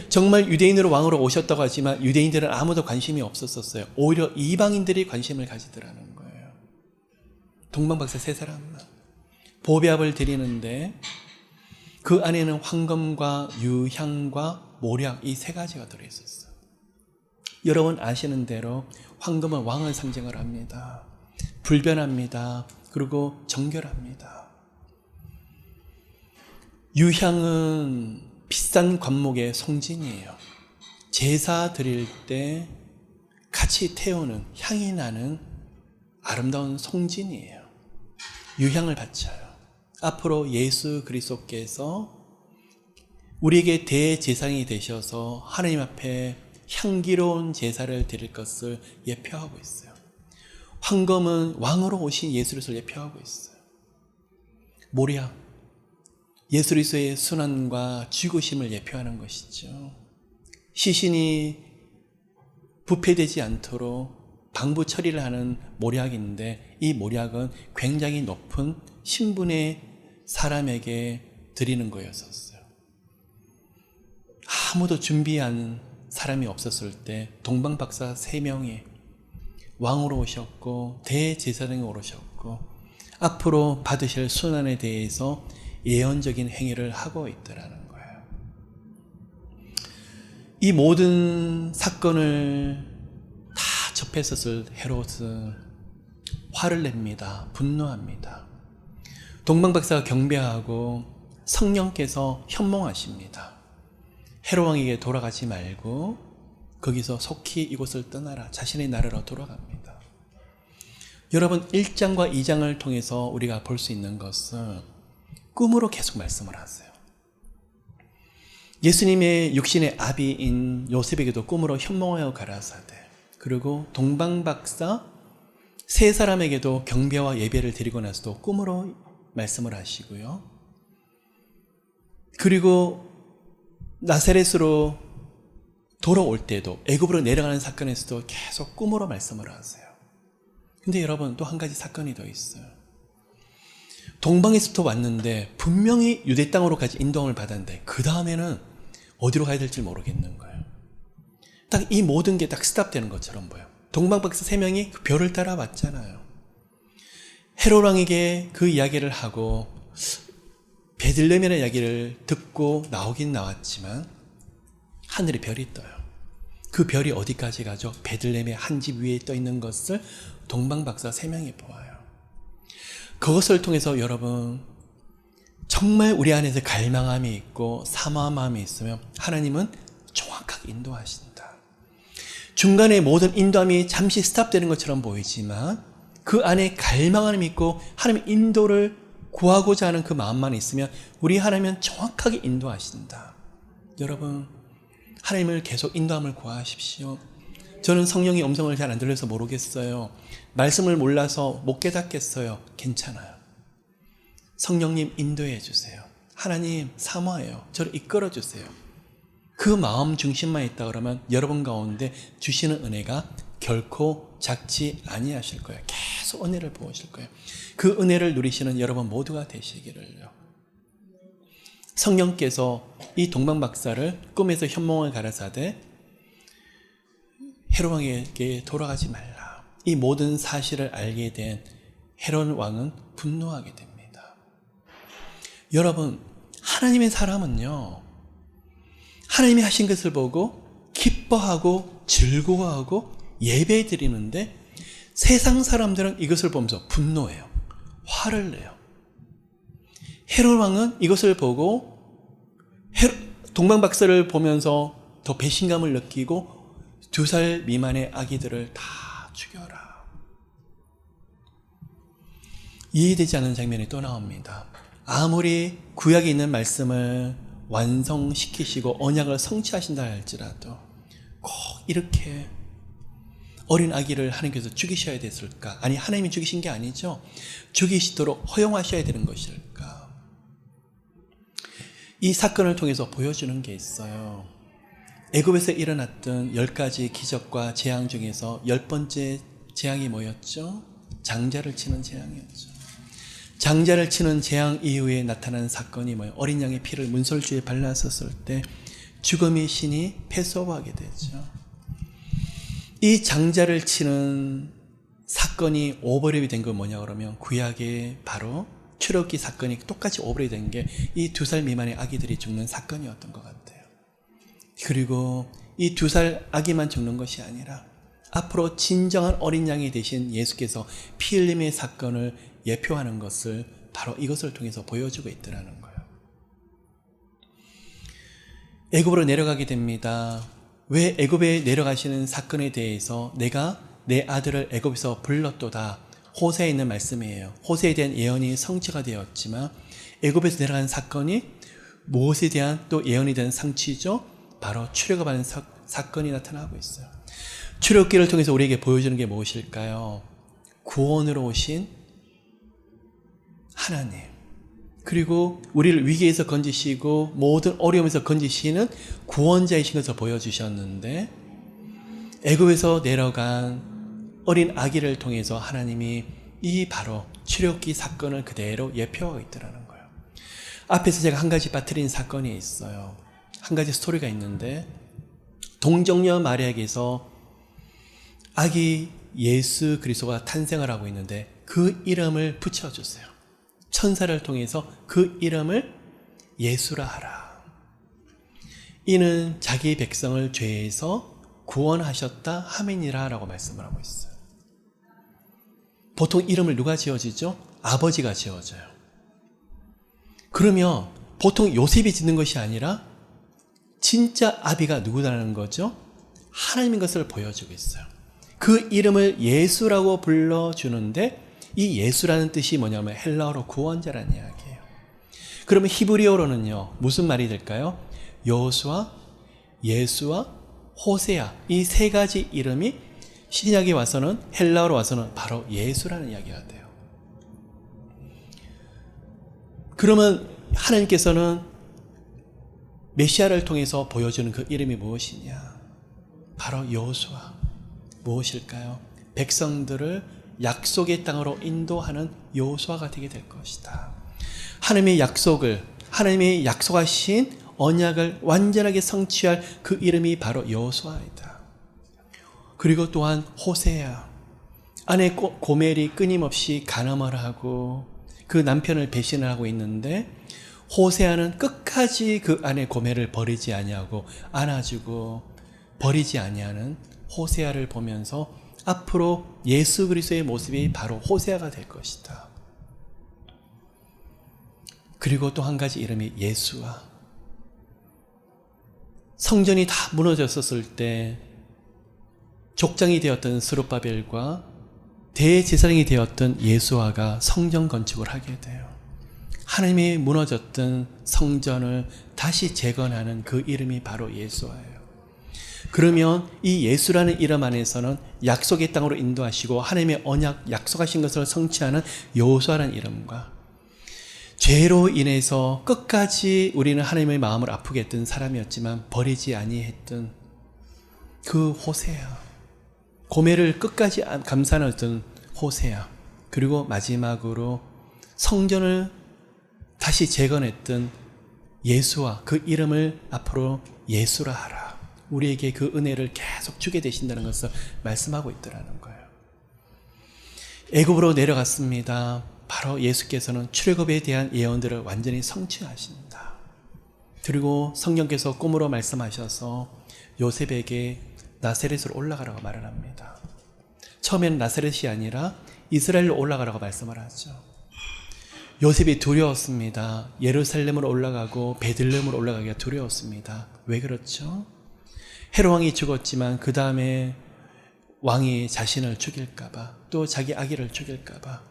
정말 유대인으로 왕으로 오셨다고 하지만 유대인들은 아무도 관심이 없었어요. 오히려 이방인들이 관심을 가지더라는 거예요. 동방박사 세 사람만 보배압을 드리는데 그 안에는 황금과 유향과 모략 이 세 가지가 들어있었어요. 여러분 아시는 대로 황금은 왕을 상징을 합니다. 불변합니다. 그리고 정결합니다. 유향은 비싼 관목의 송진이에요. 제사 드릴 때 같이 태우는 향이 나는 아름다운 송진이에요. 유향을 바쳐요. 앞으로 예수 그리스도께서 우리에게 대제사장이 되셔서 하나님 앞에 향기로운 제사를 드릴 것을 예표하고 있어요. 황금은 왕으로 오신 예수 그리스도를 예표하고 있어요. 모략, 예수 그리스도의 순환과 죽으심을 예표하는 것이죠. 시신이 부패되지 않도록 방부 처리를 하는 모략인데 이 모략은 굉장히 높은 신분의 사람에게 드리는 거였었어요. 아무도 준비한 사람이 없었을 때 동방박사 3명이 왕으로 오셨고 대제사장이 오르셨고 앞으로 받으실 순환에 대해서 예언적인 행위를 하고 있더라는 거예요. 이 모든 사건을 다 접했었을 헤롯은 화를 냅니다. 분노합니다. 동방박사가 경배하고 성령께서 현몽하십니다. 헤롯 왕에게 돌아가지 말고 거기서 속히 이곳을 떠나라. 자신의 나라로 돌아갑니다. 여러분 1장과 2장을 통해서 우리가 볼 수 있는 것은 꿈으로 계속 말씀을 하세요. 예수님의 육신의 아비인 요셉에게도 꿈으로 현몽하여 가라사대, 그리고 동방박사 세 사람에게도 경배와 예배를 드리고 나서도 꿈으로 말씀을 하시고요. 그리고 나사렛으로 돌아올 때도 애굽으로 내려가는 사건에서도 계속 꿈으로 말씀을 하세요. 근데 여러분 또 한 가지 사건이 더 있어요. 동방에서부터 왔는데 분명히 유대 땅으로 가지 인도함을 받았는데 그 다음에는 어디로 가야 될지 모르겠는 거예요. 딱 이 모든 게 딱 스탑되는 것처럼 보여요. 동방박사 3명이 그 별을 따라왔잖아요. 헤롯 왕에게 그 이야기를 하고 베들레헴이라는 이야기를 듣고 나오긴 나왔지만 하늘에 별이 떠요. 그 별이 어디까지 가죠? 베들레헴의 한 집 위에 떠 있는 것을 동방박사 3명이 보아요. 그것을 통해서 여러분 정말 우리 안에서 갈망함이 있고 사모한 마음이 있으면 하나님은 정확하게 인도하신다. 중간에 모든 인도함이 잠시 스탑되는 것처럼 보이지만 그 안에 갈망함이 있고 하나님의 인도를 구하고자 하는 그 마음만 있으면 우리 하나님은 정확하게 인도하신다. 여러분 하나님을 계속 인도함을 구하십시오. 저는 성령의 음성을 잘 안 들려서 모르겠어요. 말씀을 몰라서 못 깨닫겠어요. 괜찮아요. 성령님 인도해 주세요. 하나님 사모해요. 저를 이끌어 주세요. 그 마음 중심만 있다 그러면 여러분 가운데 주시는 은혜가 결코 작지 아니하실 거예요. 계속 은혜를 부으실 거예요. 그 은혜를 누리시는 여러분 모두가 되시기를요. 성령께서 이 동방박사를 꿈에서 현몽을 가라사대 헤롯 왕에게 돌아가지 말라. 이 모든 사실을 알게 된 헤롯 왕은 분노하게 됩니다. 여러분 하나님의 사람은요 하나님이 하신 것을 보고 기뻐하고 즐거워하고 예배 드리는데 세상 사람들은 이것을 보면서 분노해요. 화를 내요. 헤롯 왕은 이것을 보고 동방박사를 보면서 더 배신감을 느끼고 2살 미만의 아기들을 다 죽여라. 이해되지 않는 장면이 또 나옵니다. 아무리 구약에 있는 말씀을 완성시키시고 언약을 성취하신다 할지라도 꼭 이렇게 어린 아기를 하나님께서 죽이셔야 됐을까? 아니 하나님이 죽이신 게 아니죠. 죽이시도록 허용하셔야 되는 것일까? 이 사건을 통해서 보여주는 게 있어요. 애굽에서 일어났던 10가지 기적과 재앙 중에서 10번째 재앙이 뭐였죠? 장자를 치는 재앙이었죠. 장자를 치는 재앙 이후에 나타난 사건이 뭐예요? 어린 양의 피를 문설주에 발랐었을 때 죽음의 신이 패소하게 되죠. 이 장자를 치는 사건이 오버랩이 된 건 뭐냐 그러면 구약의 바로 출애굽기 사건이 똑같이 오버랩이 된 게 이 2살 미만의 아기들이 죽는 사건이었던 것 같아요. 그리고 이 2살 아기만 죽는 것이 아니라 앞으로 진정한 어린 양이 되신 예수께서 피 흘림의 사건을 예표하는 것을 바로 이것을 통해서 보여주고 있더라는 거예요. 애굽으로 내려가게 됩니다. 왜 애굽에 내려가시는 사건에 대해서 내가 내 아들을 애굽에서 불렀도다. 호세에 있는 말씀이에요. 호세에 대한 예언이 성취가 되었지만 애굽에서 내려간 사건이 무엇에 대한 또 예언에 대한 상치죠? 바로 출애굽하는 사건이 나타나고 있어요. 출애굽기를 통해서 우리에게 보여주는 게 무엇일까요? 구원으로 오신 하나님, 그리고 우리를 위기에서 건지시고 모든 어려움에서 건지시는 구원자이신 것을 보여주셨는데 애굽에서 내려간 어린 아기를 통해서 하나님이 이 바로 출애굽기 사건을 그대로 예표하고 있더라는 거예요. 앞에서 제가 한 가지 빠뜨린 사건이 있어요. 한 가지 스토리가 있는데 동정녀 마리아에게서 아기 예수 그리스도가 탄생을 하고 있는데 그 이름을 붙여주세요. 천사를 통해서 그 이름을 예수라 하라. 이는 자기 백성을 죄에서 구원하셨다 함이니라 라고 말씀을 하고 있어요. 보통 이름을 누가 지어지죠? 아버지가 지어져요. 그러면 보통 요셉이 짓는 것이 아니라 진짜 아비가 누구라는 거죠? 하나님인 것을 보여주고 있어요. 그 이름을 예수라고 불러주는데 이 예수라는 뜻이 뭐냐면 헬라어로 구원자라는 이야기예요. 그러면 히브리어로는요 무슨 말이 될까요? 여호수아, 예수와 호세아 이 세 가지 이름이 신약에 와서는 헬라어로 와서는 바로 예수라는 이야기가 돼요. 그러면 하나님께서는 메시아를 통해서 보여주는 그 이름이 무엇이냐? 바로 여호수아. 무엇일까요? 백성들을 약속의 땅으로 인도하는 여호수아가 되게 될 것이다. 하나님의 약속을, 하나님의 약속하신 언약을 완전하게 성취할 그 이름이 바로 여호수아이다. 그리고 또한 호세아. 아내 고멜이 끊임없이 간음을 하고 그 남편을 배신을 하고 있는데 호세아는 끝까지 그 아내 고멜을 버리지 아니하고 안아주고 버리지 아니하는 호세아를 보면서 앞으로 예수 그리스도의 모습이 바로 호세아가 될 것이다. 그리고 또 한 가지 이름이 예수아. 성전이 다 무너졌었을 때 족장이 되었던 스룹바벨과 대제사장이 되었던 예수아가 성전 건축을 하게 돼요. 하나님이 무너졌던 성전을 다시 재건하는 그 이름이 바로 예수아예요. 그러면 이 예수라는 이름 안에서는 약속의 땅으로 인도하시고 하나님의 언약 약속하신 것을 성취하는 여호수아라는 이름과 죄로 인해서 끝까지 우리는 하나님의 마음을 아프게 했던 사람이었지만 버리지 아니했던 그 호세아, 고멜을 끝까지 감싸놨던 호세아, 그리고 마지막으로 성전을 다시 재건했던 예수와 그 이름을 앞으로 예수라 하라. 우리에게 그 은혜를 계속 주게 되신다는 것을 말씀하고 있더라는 거예요. 애굽으로 내려갔습니다. 바로 예수께서는 출애굽에 대한 예언들을 완전히 성취하신다. 그리고 성령께서 꿈으로 말씀하셔서 요셉에게 나사렛으로 올라가라고 말을 합니다. 처음에는 나사렛이 아니라 이스라엘로 올라가라고 말씀을 하죠. 요셉이 두려웠습니다. 예루살렘으로 올라가고 베들레헴으로 올라가기가 두려웠습니다. 왜 그렇죠? 헤롯 왕이 죽었지만 그 다음에 왕이 자신을 죽일까봐 또 자기 아기를 죽일까봐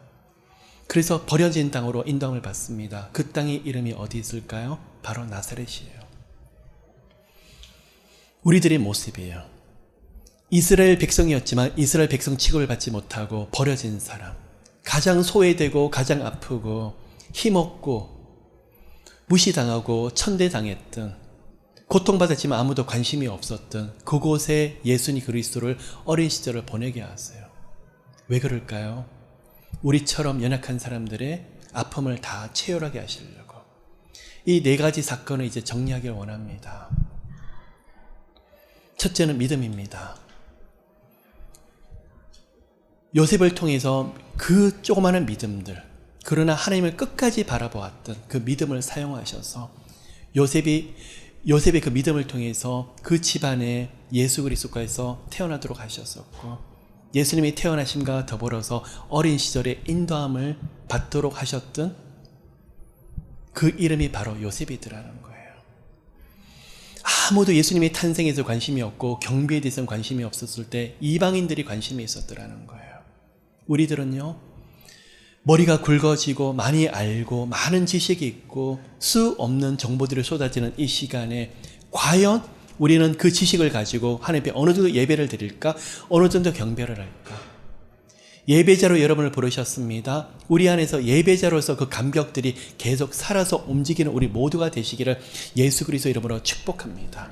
그래서 버려진 땅으로 인도함을 받습니다. 그 땅의 이름이 어디 있을까요? 바로 나사렛이에요. 우리들의 모습이에요. 이스라엘 백성이었지만 이스라엘 백성 취급을 받지 못하고 버려진 사람, 가장 소외되고 가장 아프고 힘없고 무시당하고 천대당했던 고통받았지만 아무도 관심이 없었던 그곳에 예수님 그리스도를 어린 시절을 보내게 하세요. 왜 그럴까요? 우리처럼 연약한 사람들의 아픔을 다 채울하게 하시려고. 이 네 가지 사건을 이제 정리하길 원합니다. 첫째는 믿음입니다. 요셉을 통해서 그 조그마한 믿음들, 그러나 하나님을 끝까지 바라보았던 그 믿음을 사용하셔서 요셉의 그 믿음을 통해서 그 집안에 예수 그리스도께서 태어나도록 하셨었고, 예수님이 태어나심과 더불어서 어린 시절에 인도함을 받도록 하셨던 그 이름이 바로 요셉이더라는 거예요. 아무도 예수님의 탄생에서 관심이 없고 경배에 대해서는 관심이 없었을 때 이방인들이 관심이 있었더라는 거예요. 우리들은요, 머리가 굵어지고 많이 알고 많은 지식이 있고 수 없는 정보들이 쏟아지는 이 시간에 과연 우리는 그 지식을 가지고 하나님 앞에 어느 정도 예배를 드릴까? 어느 정도 경배를 할까? 예배자로 여러분을 부르셨습니다. 우리 안에서 예배자로서 그 감격들이 계속 살아서 움직이는 우리 모두가 되시기를 예수 그리스도 이름으로 축복합니다.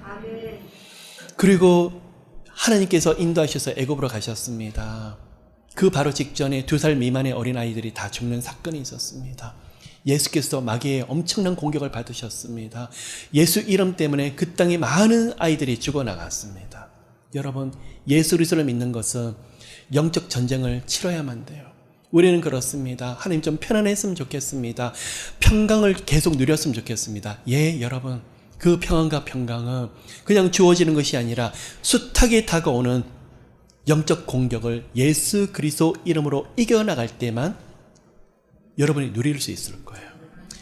그리고 하나님께서 인도하셔서 애굽으로 가셨습니다. 그 바로 직전에 2살 미만의 어린아이들이 다 죽는 사건이 있었습니다. 예수께서 마귀의 엄청난 공격을 받으셨습니다. 예수 이름 때문에 그 땅에 많은 아이들이 죽어나갔습니다. 여러분, 예수 그리스도를 믿는 것은 영적 전쟁을 치러야만 돼요. 우리는 그렇습니다. 하나님 좀 편안했으면 좋겠습니다. 평강을 계속 누렸으면 좋겠습니다. 예, 여러분, 그 평안과 평강은 그냥 주어지는 것이 아니라 숱하게 다가오는 영적 공격을 예수 그리스도 이름으로 이겨나갈 때만 여러분이 누릴 수 있을 거예요.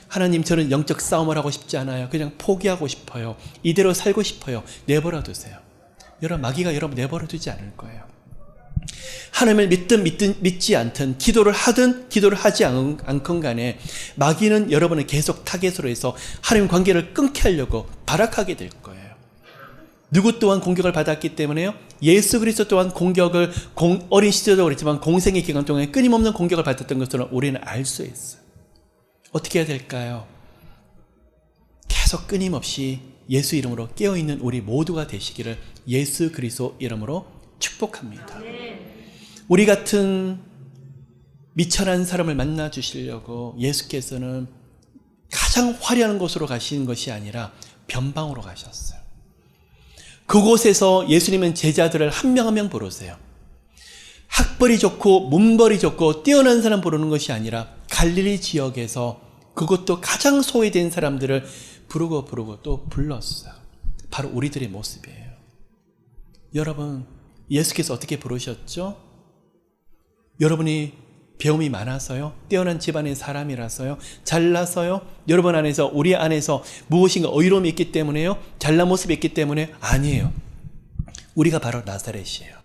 하나님, 저는 영적 싸움을 하고 싶지 않아요. 그냥 포기하고 싶어요. 이대로 살고 싶어요. 내버려 두세요. 여러분, 마귀가 여러분 내버려 두지 않을 거예요. 하나님을 믿지 않든 기도를 하든 기도를 하지 않건 간에 마귀는 여러분을 계속 타겟으로 해서 하나님 관계를 끊게 하려고 발악하게 될 거예요. 누구 또한 공격을 받았기 때문에요. 예수 그리스도 또한 공격을 어린 시절도 그랬지만 공생의 기간 동안에 끊임없는 공격을 받았던 것을 우리는 알 수 있어요. 어떻게 해야 될까요? 계속 끊임없이 예수 이름으로 깨어있는 우리 모두가 되시기를 예수 그리스도 이름으로 축복합니다. 우리 같은 미천한 사람을 만나 주시려고 예수께서는 가장 화려한 곳으로 가시는 것이 아니라 변방으로 가셨어요. 그곳에서 예수님은 제자들을 한 명 한 명 부르세요. 학벌이 좋고 문벌이 좋고 뛰어난 사람 부르는 것이 아니라 갈릴리 지역에서 그것도 가장 소외된 사람들을 부르고 또 불렀어요. 바로 우리들의 모습이에요. 여러분, 예수께서 어떻게 부르셨죠? 여러분이 배움이 많아서요? 뛰어난 집안의 사람이라서요? 잘나서요? 여러분 안에서, 우리 안에서 무엇인가 의로움이 있기 때문에요? 잘난 모습이 있기 때문에? 아니에요. 우리가 바로 나사렛이에요.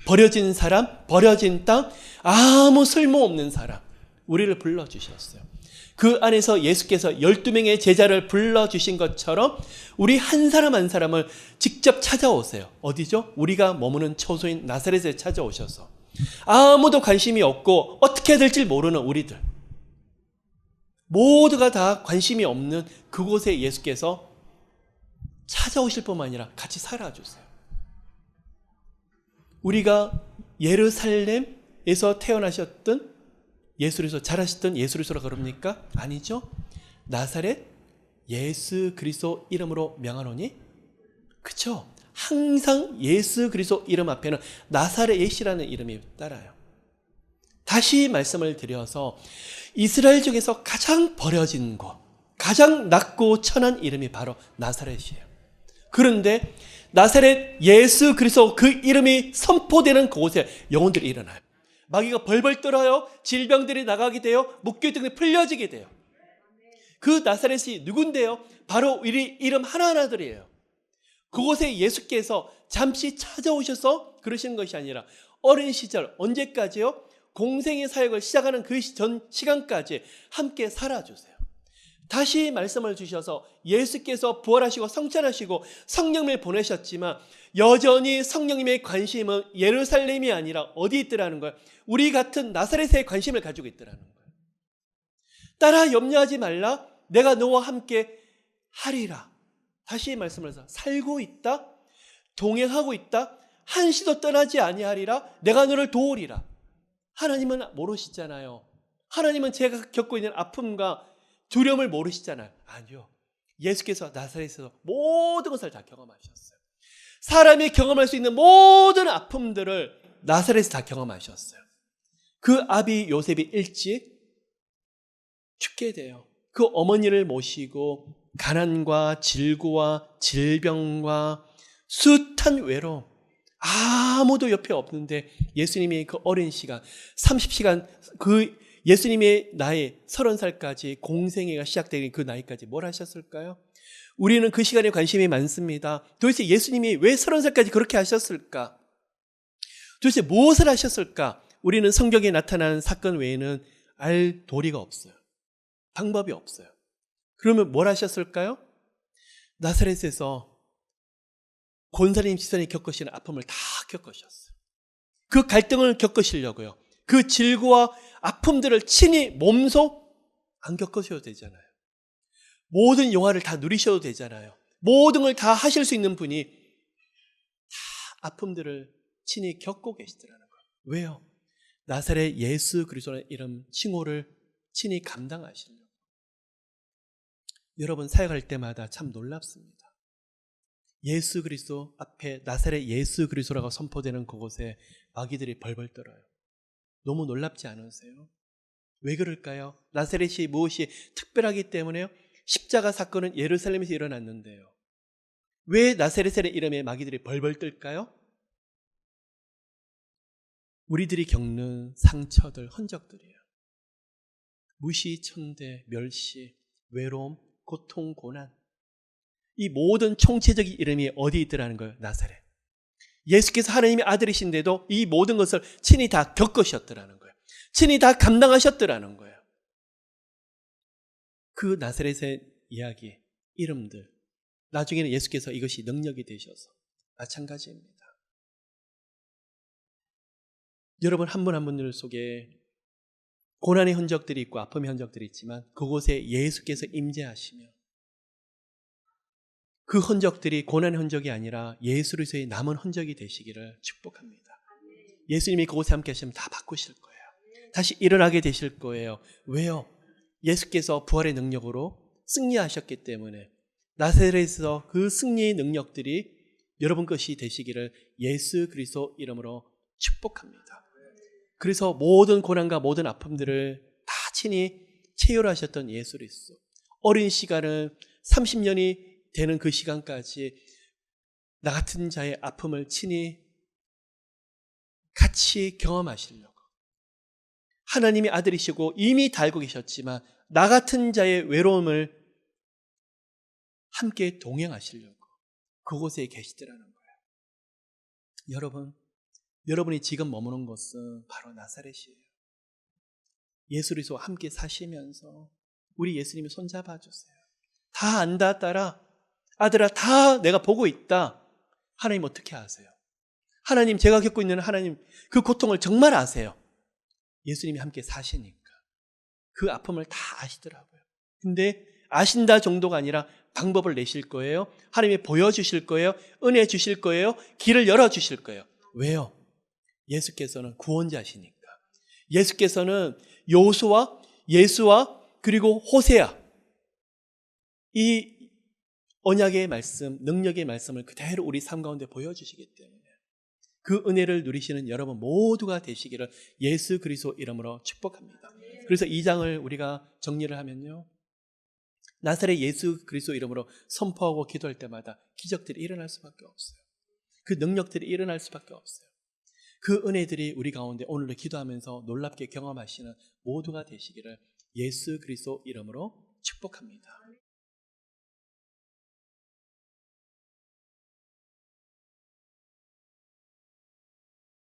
버려진 사람, 버려진 땅, 아무 쓸모없는 사람, 우리를 불러주셨어요. 그 안에서 예수께서 12명의 제자를 불러주신 것처럼 우리 한 사람 한 사람을 직접 찾아오세요. 어디죠? 우리가 머무는 처소인 나사렛에 찾아오셔서 아무도 관심이 없고 어떻게 해야 될지 모르는 우리들, 모두가 다 관심이 없는 그곳에 예수께서 찾아오실 뿐만 아니라 같이 살아주세요. 우리가 예루살렘에서 태어나셨던 예수리소, 자라셨던 예수리소라 그럽니까? 아니죠. 나사렛 예수 그리스도 이름으로 명하노니, 그쵸? 항상 예수 그리스도 이름 앞에는 나사렛이라는 이름이 따라요. 다시 말씀을 드려서 이스라엘 중에서 가장 버려진 곳, 가장 낮고 천한 이름이 바로 나사렛이에요. 그런데 나사렛 예수 그리스도 그 이름이 선포되는 그곳에 영혼들이 일어나요. 마귀가 벌벌 떨어요. 질병들이 나가게 돼요. 묶여있던 게 풀려지게 돼요. 그 나사렛이 누군데요? 바로 우리 이름 하나하나들이에요. 그곳에 예수께서 잠시 찾아오셔서 그러시는 것이 아니라 어린 시절, 언제까지요? 공생의 사역을 시작하는 그 전 시간까지 함께 살아주세요. 다시 말씀을 주셔서 예수께서 부활하시고 성찬하시고 성령을 보내셨지만 여전히 성령님의 관심은 예루살렘이 아니라 어디 있더라는 거예요? 우리 같은 나사렛에 관심을 가지고 있더라는 거예요. 따라 염려하지 말라. 내가 너와 함께 하리라. 다시 말씀을 해서 살고 있다. 동행하고 있다. 한시도 떠나지 아니하리라. 내가 너를 도우리라. 하나님은 모르시잖아요. 하나님은 제가 겪고 있는 아픔과 두려움을 모르시잖아요. 아니요. 예수께서 나사렛에서 모든 것을 다 경험하셨어요. 사람이 경험할 수 있는 모든 아픔들을 나사렛에서 다 경험하셨어요. 그 아비 요셉이 일찍 죽게 돼요. 그 어머니를 모시고 가난과 질고와 질병과 숱한 외로움, 아무도 옆에 없는데 예수님이 그 어린 시간 30시간, 그 예수님의 나이 30살까지 공생애가 시작되는 그 나이까지 뭘 하셨을까요? 우리는 그 시간에 관심이 많습니다. 도대체 예수님이 왜 30살까지 그렇게 하셨을까? 도대체 무엇을 하셨을까? 우리는 성경에 나타난 사건 외에는 알 도리가 없어요. 방법이 없어요. 그러면 뭘 하셨을까요? 나사렛에서 권사님 시선이 겪으시는 아픔을 다 겪으셨어요. 그 갈등을 겪으시려고요. 그 질고와 아픔들을 친히 몸소 안 겪으셔도 되잖아요. 모든 영화를 다 누리셔도 되잖아요. 모든 걸 다 하실 수 있는 분이 다 아픔들을 친히 겪고 계시더라는 거예요. 왜요? 나사렛 예수 그리스도라는 이름 칭호를 친히 감당하시려고. 여러분 사역할 때마다 참 놀랍습니다. 예수 그리스도 앞에 나사렛 예수 그리스도라고 선포되는 그곳에 마귀들이 벌벌 떨어요. 너무 놀랍지 않으세요? 왜 그럴까요? 나사렛이 무엇이 특별하기 때문에요? 십자가 사건은 예루살렘에서 일어났는데요. 왜 나사렛의 이름에 마귀들이 벌벌 떨까요? 우리들이 겪는 상처들, 흔적들이에요. 무시, 천대, 멸시, 외로움, 고통, 고난. 이 모든 총체적인 이름이 어디 있더라는 거예요? 나사렛. 예수께서 하나님의 아들이신데도 이 모든 것을 친히 다 겪으셨더라는 거예요. 친히 다 감당하셨더라는 거예요. 그 나사렛의 이야기, 이름들, 나중에는 예수께서 이것이 능력이 되셔서 마찬가지입니다. 여러분 한 분 한 분들 속에 고난의 흔적들이 있고 아픔의 흔적들이 있지만 그곳에 예수께서 임재하시며 그 흔적들이 고난의 흔적이 아니라 예수 그리스도의 남은 흔적이 되시기를 축복합니다. 예수님이 그곳에 함께 하시면 다 바꾸실 거예요. 다시 일어나게 되실 거예요. 왜요? 예수께서 부활의 능력으로 승리하셨기 때문에 나사렛에서 그 승리의 능력들이 여러분 것이 되시기를 예수 그리스도 이름으로 축복합니다. 그래서 모든 고난과 모든 아픔들을 다 친히 체휼하셨던 예수 그리스도. 어린 시간은 30년이 되는 그 시간까지 나 같은 자의 아픔을 친히 같이 경험하시려고. 하나님의 아들이시고 이미 다 알고 계셨지만 나 같은 자의 외로움을 함께 동행하시려고 그곳에 계시더라는 거예요. 여러분이 지금 머무는 곳은 바로 나사렛이에요. 예수 그리스도와 함께 사시면서 우리 예수님이 손잡아 주세요. 다 안다 딸아, 아들아, 다 내가 보고 있다. 하나님 어떻게 아세요? 하나님, 제가 겪고 있는 하나님 그 고통을 정말 아세요. 예수님이 함께 사시니까 그 아픔을 다 아시더라고요. 근데 아신다 정도가 아니라 방법을 내실 거예요. 하나님이 보여주실 거예요. 은혜 주실 거예요. 길을 열어주실 거예요. 왜요? 예수께서는 구원자시니까. 예수께서는 여호수아, 예수와 그리고 호세아 이 언약의 말씀, 능력의 말씀을 그대로 우리 삶 가운데 보여주시기 때문에 그 은혜를 누리시는 여러분 모두가 되시기를 예수 그리스도 이름으로 축복합니다. 그래서 이 장을 우리가 정리를 하면요, 나사렛 예수 그리스도 이름으로 선포하고 기도할 때마다 기적들이 일어날 수밖에 없어요. 그 능력들이 일어날 수밖에 없어요. 그 은혜들이 우리 가운데 오늘도 기도하면서 놀랍게 경험하시는 모두가 되시기를 예수 그리스도 이름으로 축복합니다.